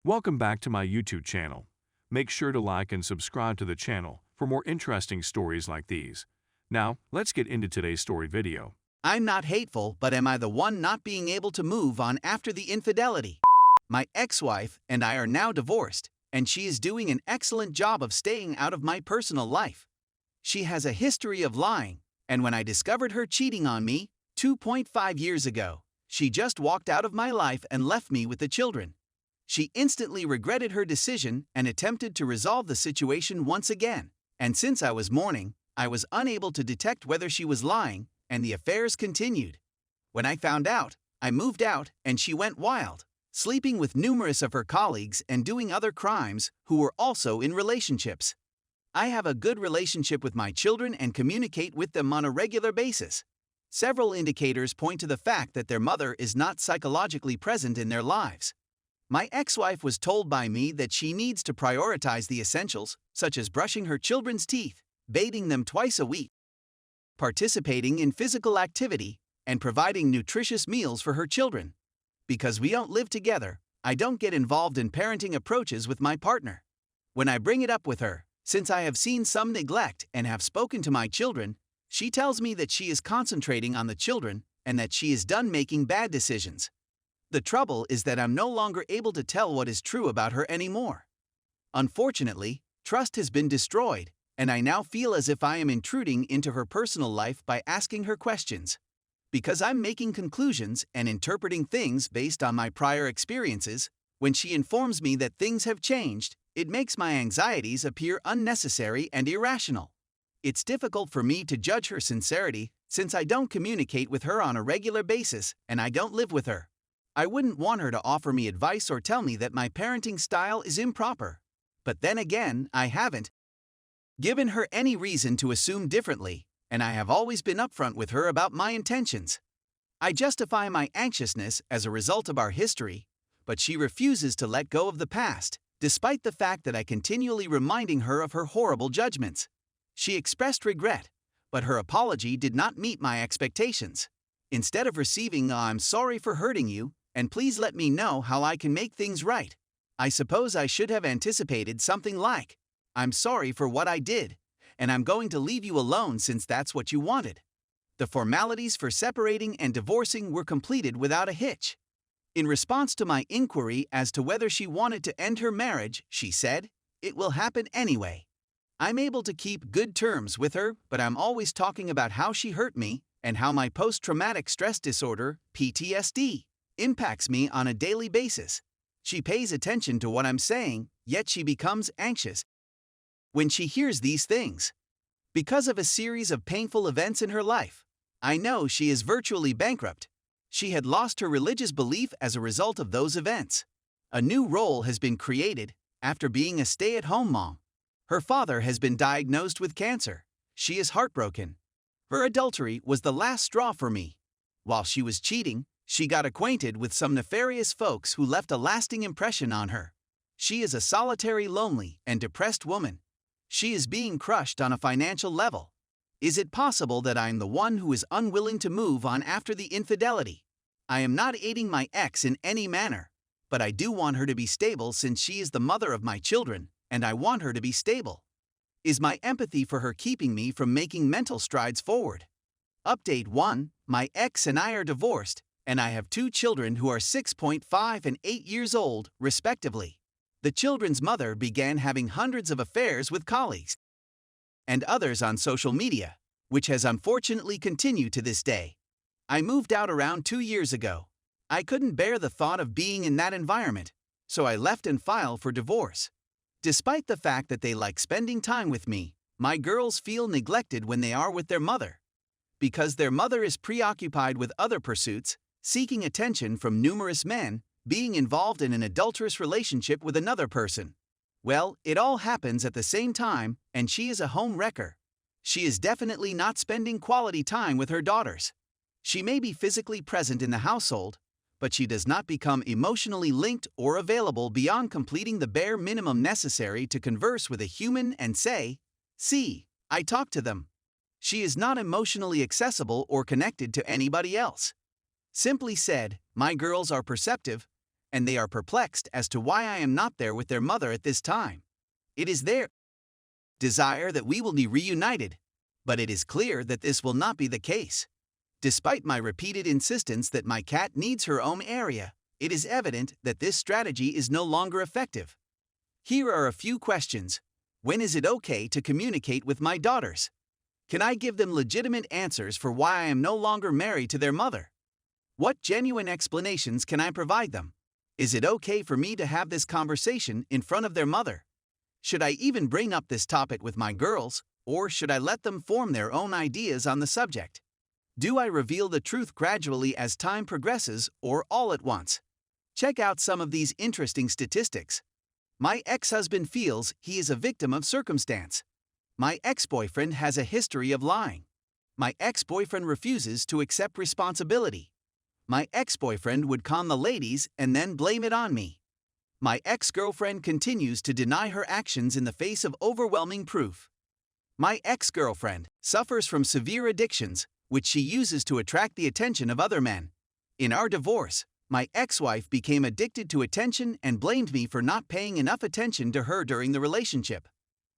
Welcome back to my YouTube channel. Make sure to like and subscribe to the channel for more interesting stories like these. Now, let's get into today's story video. I'm not hateful, but am I the one not being able to move on after the infidelity? My ex-wife and I are now divorced, and she is doing an excellent job of staying out of my personal life. She has a history of lying, and when I discovered her cheating on me 2.5 years ago, she just walked out of my life and left me with the children. She instantly regretted her decision and attempted to resolve the situation once again. And since I was mourning, I was unable to detect whether she was lying, and the affairs continued. When I found out, I moved out and she went wild, sleeping with numerous of her colleagues and doing other crimes who were also in relationships. I have a good relationship with my children and communicate with them on a regular basis. Several indicators point to the fact that their mother is not psychologically present in their lives. My ex-wife was told by me that she needs to prioritize the essentials, such as brushing her children's teeth, bathing them twice a week, participating in physical activity, and providing nutritious meals for her children. Because we don't live together, I don't get involved in parenting approaches with my partner. When I bring it up with her, since I have seen some neglect and have spoken to my children, she tells me that she is concentrating on the children and that she is done making bad decisions. The trouble is that I'm no longer able to tell what is true about her anymore. Unfortunately, trust has been destroyed, and I now feel as if I am intruding into her personal life by asking her questions. Because I'm making conclusions and interpreting things based on my prior experiences, when she informs me that things have changed, it makes my anxieties appear unnecessary and irrational. It's difficult for me to judge her sincerity since I don't communicate with her on a regular basis and I don't live with her. I wouldn't want her to offer me advice or tell me that my parenting style is improper. But then again, I haven't given her any reason to assume differently, and I have always been upfront with her about my intentions. I justify my anxiousness as a result of our history, but she refuses to let go of the past, despite the fact that I continually reminding her of her horrible judgments. She expressed regret, but her apology did not meet my expectations. Instead of receiving "I'm sorry for hurting you, and please let me know how I can make things right," I suppose I should have anticipated something like, "I'm sorry for what I did, and I'm going to leave you alone since that's what you wanted." The formalities for separating and divorcing were completed without a hitch. In response to my inquiry as to whether she wanted to end her marriage, she said, "It will happen anyway." I'm able to keep good terms with her, but I'm always talking about how she hurt me and how my post-traumatic stress disorder, PTSD, impacts me on a daily basis. She pays attention to what I'm saying, yet she becomes anxious when she hears these things. Because of a series of painful events in her life, I know she is virtually bankrupt. She had lost her religious belief as a result of those events. A new role has been created after being a stay-at-home mom. Her father has been diagnosed with cancer. She is heartbroken. Her adultery was the last straw for me. While she was cheating, she got acquainted with some nefarious folks who left a lasting impression on her. She is a solitary, lonely, and depressed woman. She is being crushed on a financial level. Is it possible that I am the one who is unwilling to move on after the infidelity? I am not aiding my ex in any manner, but I do want her to be stable since she is the mother of my children, and I want her to be stable. Is my empathy for her keeping me from making mental strides forward? Update 1. My ex and I are divorced, and I have 2 children who are 6.5 and 8 years old, respectively. The children's mother began having hundreds of affairs with colleagues and others on social media, which has unfortunately continued to this day. I moved out around 2 years ago. I couldn't bear the thought of being in that environment, so I left and filed for divorce. Despite the fact that they like spending time with me, my girls feel neglected when they are with their mother. Because their mother is preoccupied with other pursuits, seeking attention from numerous men, being involved in an adulterous relationship with another person. Well, it all happens at the same time, and she is a home wrecker. She is definitely not spending quality time with her daughters. She may be physically present in the household, but she does not become emotionally linked or available beyond completing the bare minimum necessary to converse with a human and say, "See, I talk to them." She is not emotionally accessible or connected to anybody else. Simply said, my girls are perceptive, and they are perplexed as to why I am not there with their mother at this time. It is their desire that we will be reunited, but it is clear that this will not be the case. Despite my repeated insistence that my cat needs her own area, it is evident that this strategy is no longer effective. Here are a few questions. When is it okay to communicate with my daughters? Can I give them legitimate answers for why I am no longer married to their mother? What genuine explanations can I provide them? Is it okay for me to have this conversation in front of their mother? Should I even bring up this topic with my girls, or should I let them form their own ideas on the subject? Do I reveal the truth gradually as time progresses or all at once? Check out some of these interesting statistics. My ex-husband feels he is a victim of circumstance. My ex-boyfriend has a history of lying. My ex-boyfriend refuses to accept responsibility. My ex-boyfriend would con the ladies and then blame it on me. My ex-girlfriend continues to deny her actions in the face of overwhelming proof. My ex-girlfriend suffers from severe addictions, which she uses to attract the attention of other men. In our divorce, my ex-wife became addicted to attention and blamed me for not paying enough attention to her during the relationship.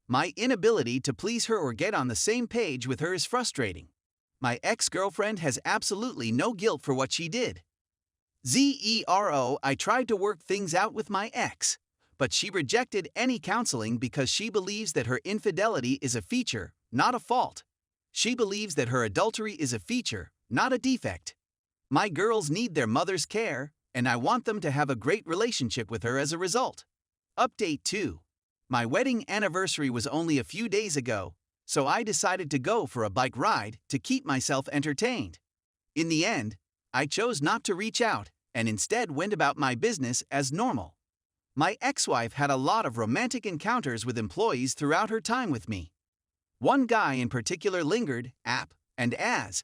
My inability to please her or get on the same page with her is frustrating. My ex-girlfriend has absolutely no guilt for what she did. I tried to work things out with my ex, but she rejected any counseling because she believes that her infidelity is a feature, not a fault. She believes that her adultery is a feature, not a defect. My girls need their mother's care, and I want them to have a great relationship with her as a result. Update 2. My wedding anniversary was only a few days ago, so I decided to go for a bike ride to keep myself entertained. In the end, I chose not to reach out and instead went about my business as normal. My ex-wife had a lot of romantic encounters with employees throughout her time with me. One guy in particular lingered, and as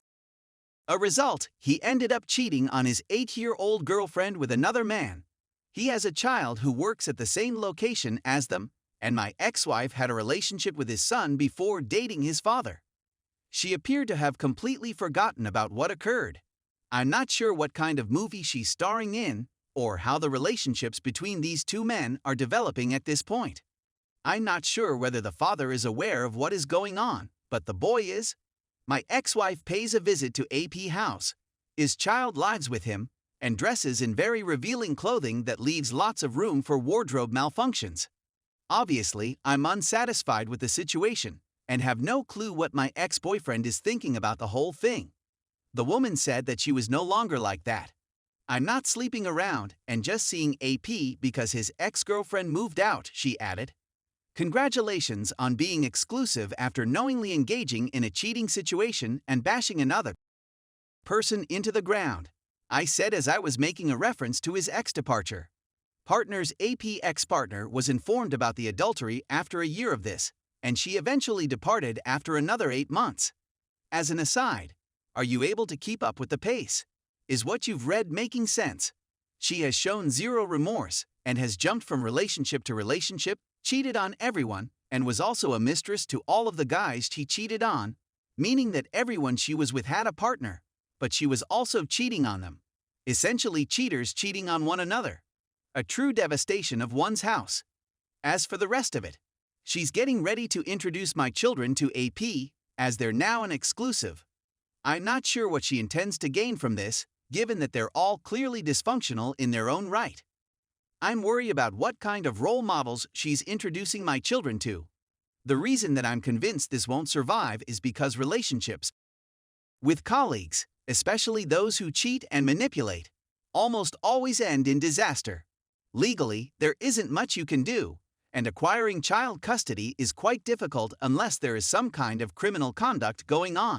a result, he ended up cheating on his 8-year-old girlfriend with another man. He has a child who works at the same location as them, and my ex-wife had a relationship with his son before dating his father. She appeared to have completely forgotten about what occurred. I'm not sure what kind of movie she's starring in, or how the relationships between these two men are developing at this point. I'm not sure whether the father is aware of what is going on, but the boy is. My ex-wife pays a visit to AP house, his child lives with him, and dresses in very revealing clothing that leaves lots of room for wardrobe malfunctions. Obviously, I'm unsatisfied with the situation, and have no clue what my ex-boyfriend is thinking about the whole thing. The woman said that she was no longer like that. I'm not sleeping around and just seeing AP because his ex-girlfriend moved out, she added. Congratulations on being exclusive after knowingly engaging in a cheating situation and bashing another person into the ground, I said as I was making a reference to his ex-departure. Partner's AP ex-partner was informed about the adultery after a year of this, and she eventually departed after another 8 months. As an aside, are you able to keep up with the pace? Is what you've read making sense? She has shown zero remorse and has jumped from relationship to relationship, cheated on everyone, and was also a mistress to all of the guys she cheated on, meaning that everyone she was with had a partner, but she was also cheating on them. Essentially cheaters cheating on one another. A true devastation of one's house. As for the rest of it, she's getting ready to introduce my children to AP, as they're now an exclusive. I'm not sure what she intends to gain from this, given that they're all clearly dysfunctional in their own right. I'm worried about what kind of role models she's introducing my children to. The reason that I'm convinced this won't survive is because relationships with colleagues, especially those who cheat and manipulate, almost always end in disaster. Legally, there isn't much you can do, and acquiring child custody is quite difficult unless there is some kind of criminal conduct going on.